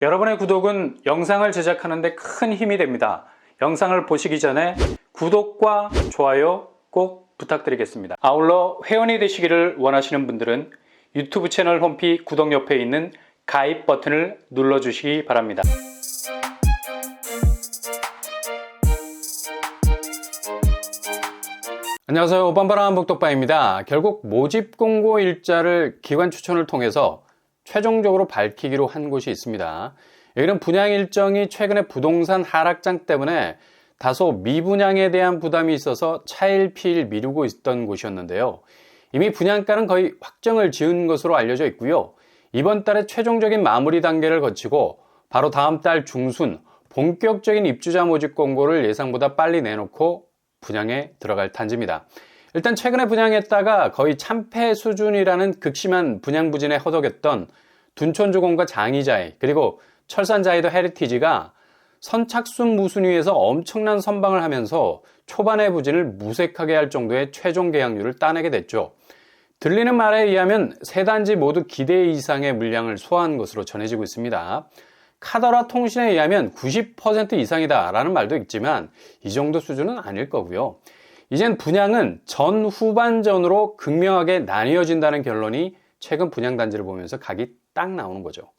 여러분의 구독은 영상을 제작하는 데 큰 힘이 됩니다. 영상을 보시기 전에 구독과 좋아요 꼭 부탁드리겠습니다. 아울러 회원이 되시기를 원하시는 분들은 유튜브 채널 홈피 구독 옆에 있는 가입 버튼을 눌러주시기 바랍니다. 안녕하세요. 오반바람 복덕바입니다. 결국 모집 공고 일자를 기관 추천을 통해서 최종적으로 밝히기로 한 곳이 있습니다. 여기는 분양 일정이 최근에 부동산 하락장 때문에 다소 미분양에 대한 부담이 있어서 차일피일 미루고 있던 곳이었는데요. 이미 분양가는 거의 확정을 지은 것으로 알려져 있고요. 이번 달에 최종적인 마무리 단계를 거치고 바로 다음 달 중순 본격적인 입주자 모집 공고를 예상보다 빨리 내놓고 분양에 들어갈 단지입니다. 일단 최근에 분양했다가 거의 참패 수준이라는 극심한 분양 부진에 허덕였던 둔촌주공과 장이자이 그리고 철산자이더 헤리티지가 선착순 무순위에서 엄청난 선방을 하면서 초반의 부진을 무색하게 할 정도의 최종 계약률을 따내게 됐죠. 들리는 말에 의하면 세 단지 모두 기대 이상의 물량을 소화한 것으로 전해지고 있습니다. 카더라 통신에 의하면 90% 이상이다 라는 말도 있지만 이 정도 수준은 아닐 거고요. 이젠 분양은 전 후반전으로 극명하게 나뉘어진다는 결론이 최근 분양 단지를 보면서 각이 딱 나오는 거죠.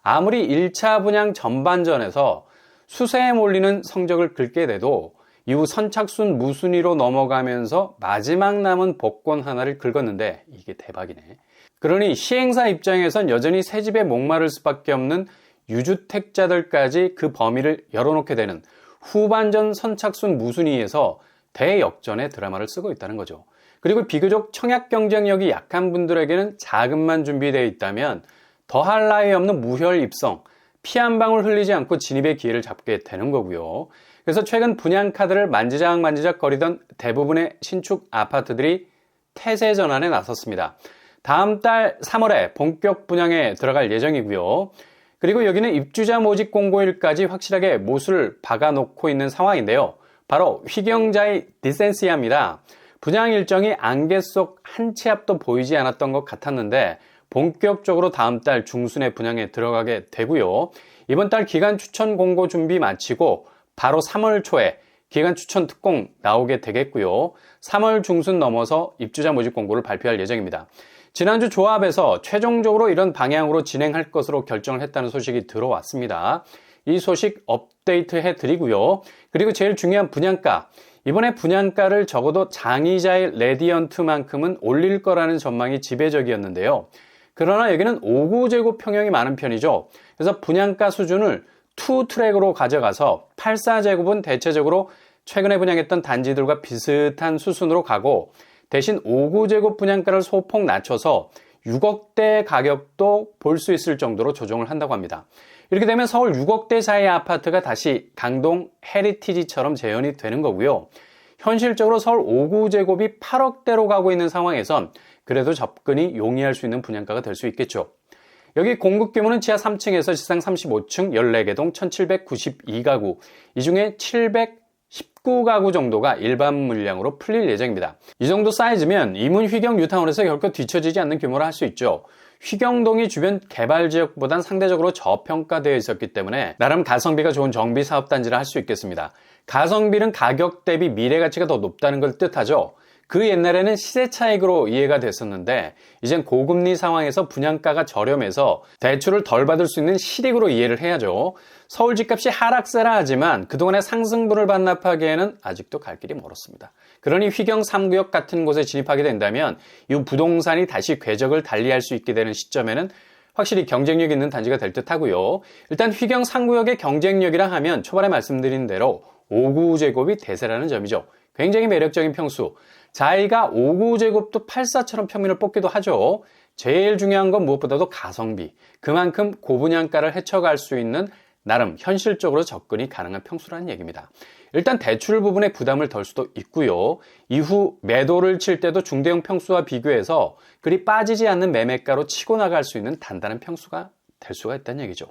아무리 1차 분양 전반전에서 수세에 몰리는 성적을 긁게 돼도 이후 선착순 무순위로 넘어가면서 마지막 남은 복권 하나를 긁었는데 이게 대박이네. 그러니 시행사 입장에선 여전히 새 집에 목마를 수밖에 없는 유주택자들까지 그 범위를 열어놓게 되는 후반전 선착순 무순위에서 대역전의 드라마를 쓰고 있다는 거죠. 그리고 비교적 청약 경쟁력이 약한 분들에게는 자금만 준비되어 있다면 더할 나위 없는 무혈 입성, 피 한 방울 흘리지 않고 진입의 기회를 잡게 되는 거고요. 그래서 최근 분양 카드를 만지작 거리던 대부분의 신축 아파트들이 태세 전환에 나섰습니다. 다음 달 3월에 본격 분양에 들어갈 예정이고요. 그리고 여기는 입주자 모집 공고일까지 확실하게 못을 박아놓고 있는 상황인데요. 바로 휘경자의 디센시아입니다. 분양 일정이 안개 속 한 치 앞도 보이지 않았던 것 같았는데 본격적으로 다음 달 중순에 분양에 들어가게 되고요. 이번 달 기간 추천 공고 준비 마치고 바로 3월 초에 기간 추천 특공 나오게 되겠고요. 3월 중순 넘어서 입주자 모집 공고를 발표할 예정입니다. 지난주 조합에서 최종적으로 이런 방향으로 진행할 것으로 결정을 했다는 소식이 들어왔습니다. 이 소식 업데이트 해드리고요. 그리고 제일 중요한 분양가. 이번에 분양가를 적어도 장이자의 레디언트만큼은 올릴 거라는 전망이 지배적이었는데요. 그러나 여기는 5구제곱 평형이 많은 편이죠. 그래서 분양가 수준을 2트랙으로 가져가서 84제곱은 대체적으로 최근에 분양했던 단지들과 비슷한 수순으로 가고 대신 5구제곱 분양가를 소폭 낮춰서 6억대 가격도 볼 수 있을 정도로 조정을 한다고 합니다. 이렇게 되면 서울 6억대 사이 아파트가 다시 강동 헤리티지처럼 재현이 되는 거고요. 현실적으로 서울 5구제곱이 8억대로 가고 있는 상황에선 그래도 접근이 용이할 수 있는 분양가가 될 수 있겠죠. 여기 공급 규모는 지하 3층에서 지상 35층 14개 동 1792가구, 이 중에 719가구 정도가 일반 물량으로 풀릴 예정입니다. 이 정도 사이즈면 이문 휘경 뉴타운에서 결코 뒤처지지 않는 규모라 할 수 있죠. 휘경동이 주변 개발지역보단 상대적으로 저평가되어 있었기 때문에 나름 가성비가 좋은 정비사업단지라 할 수 있겠습니다. 가성비는 가격 대비 미래가치가 더 높다는 걸 뜻하죠. 그 옛날에는 시세 차익으로 이해가 됐었는데 이젠 고금리 상황에서 분양가가 저렴해서 대출을 덜 받을 수 있는 실익으로 이해를 해야죠. 서울 집값이 하락세라 하지만 그동안의 상승분을 반납하기에는 아직도 갈 길이 멀었습니다. 그러니 휘경 3구역 같은 곳에 진입하게 된다면 이 부동산이 다시 궤적을 달리할 수 있게 되는 시점에는 확실히 경쟁력 있는 단지가 될 듯 하고요. 일단 휘경 3구역의 경쟁력이라 하면 초반에 말씀드린 대로 5구제곱이 대세라는 점이죠. 굉장히 매력적인 평수. 자이가 5구제곱도 84처럼 평민을 뽑기도 하죠. 제일 중요한 건 무엇보다도 가성비. 그만큼 고분양가를 헤쳐갈 수 있는 나름 현실적으로 접근이 가능한 평수라는 얘기입니다. 일단 대출 부분에 부담을 덜 수도 있고요. 이후 매도를 칠 때도 중대형 평수와 비교해서 그리 빠지지 않는 매매가로 치고 나갈 수 있는 단단한 평수가 될 수가 있다는 얘기죠.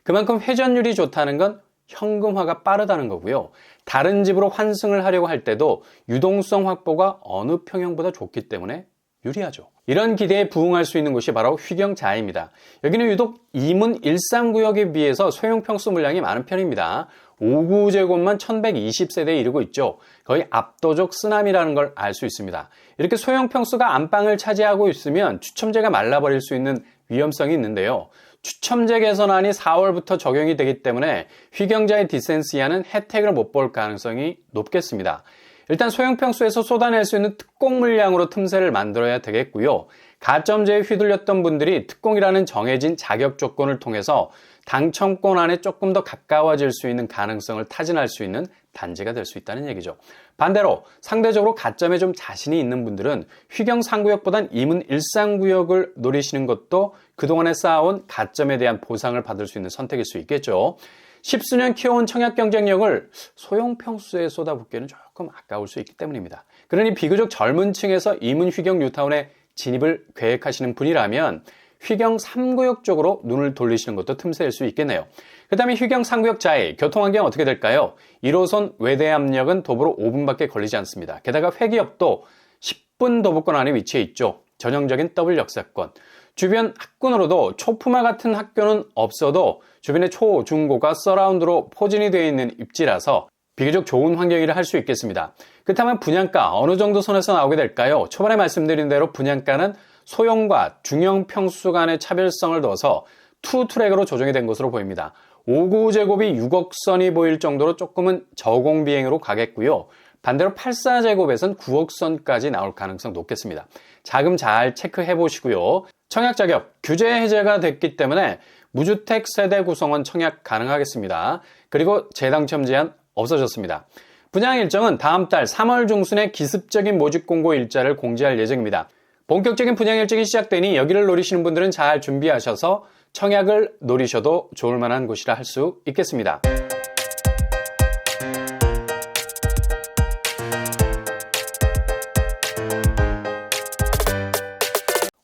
그만큼 회전율이 좋다는 건 현금화가 빠르다는 거고요. 다른 집으로 환승을 하려고 할 때도 유동성 확보가 어느 평형보다 좋기 때문에 유리하죠. 이런 기대에 부응할 수 있는 곳이 바로 휘경자이입니다. 여기는 유독 이문 일상구역에 비해서 소형 평수 물량이 많은 편입니다. 5구제곱만 1120세대에 이르고 있죠. 거의 압도적 쓰나미라는 걸 알 수 있습니다. 이렇게 소형 평수가 안방을 차지하고 있으면 추첨제가 말라버릴 수 있는 위험성이 있는데요. 추첨제 개선안이 4월부터 적용이 되기 때문에 휘경자의 디센시아는 혜택을 못 볼 가능성이 높겠습니다. 일단 소형 평수에서 쏟아낼 수 있는 특공 물량으로 틈새를 만들어야 되겠고요. 가점제에 휘둘렸던 분들이 특공이라는 정해진 자격 조건을 통해서 당첨권 안에 조금 더 가까워질 수 있는 가능성을 타진할 수 있는 단지가 될 수 있다는 얘기죠. 반대로 상대적으로 가점에 좀 자신이 있는 분들은 휘경 3구역보단 이문 1상구역을 노리시는 것도 그동안에 쌓아온 가점에 대한 보상을 받을 수 있는 선택일 수 있겠죠. 십수년 키워온 청약 경쟁력을 소형 평수에 쏟아붓기에는 조금 아까울 수 있기 때문입니다. 그러니 비교적 젊은 층에서 이문 휘경 뉴타운에 진입을 계획하시는 분이라면 휘경 3구역 쪽으로 눈을 돌리시는 것도 틈새일 수 있겠네요. 그 다음에 휘경 3구역 자이, 교통환경 어떻게 될까요? 1호선 외대암역은 도보로 5분밖에 걸리지 않습니다. 게다가 회기역도 10분 도보권 안에 위치해 있죠. 전형적인 더블 역사권. 주변 학군으로도 초품화 같은 학교는 없어도 주변에 초, 중고가 서라운드로 포진이 되어 있는 입지라서 비교적 좋은 환경이라 할 수 있겠습니다. 그렇다면 분양가 어느 정도 선에서 나오게 될까요? 초반에 말씀드린 대로 분양가는 소형과 중형 평수 간의 차별성을 둬서 투 트랙으로 조정이 된 것으로 보입니다. 5구제곱이 6억 선이 보일 정도로 조금은 저공 비행으로 가겠고요. 반대로 84제곱에선 9억 선까지 나올 가능성 높겠습니다. 자금 잘 체크해 보시고요. 청약 자격 규제 해제가 됐기 때문에 무주택 세대 구성원 청약 가능하겠습니다. 그리고 재당첨 제한 없어졌습니다. 분양 일정은 다음 달 3월 중순에 기습적인 모집 공고 일자를 공지할 예정입니다. 본격적인 분양 일정이 시작되니 여기를 노리시는 분들은 잘 준비하셔서 청약을 노리셔도 좋을 만한 곳이라 할 수 있겠습니다.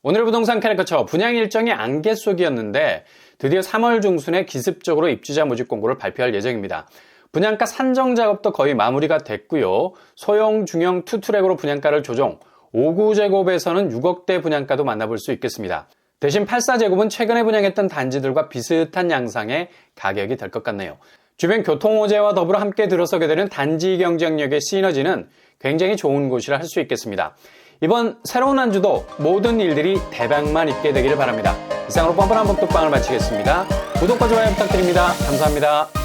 오늘의 부동산 캐릭터처 분양 일정이 안개 속이었는데 드디어 3월 중순에 기습적으로 입주자 모집 공고를 발표할 예정입니다. 분양가 산정 작업도 거의 마무리가 됐고요. 소형, 중형 투트랙으로 분양가를 조정, 5구제곱에서는 6억대 분양가도 만나볼 수 있겠습니다. 대신 84제곱은 최근에 분양했던 단지들과 비슷한 양상의 가격이 될 것 같네요. 주변 교통 호재와 더불어 함께 들어서게 되는 단지 경쟁력의 시너지는 굉장히 좋은 곳이라 할 수 있겠습니다. 이번 새로운 한 주도 모든 일들이 대박만 있게 되기를 바랍니다. 이상으로 뻔뻔한 복덕방을 마치겠습니다. 구독과 좋아요 부탁드립니다. 감사합니다.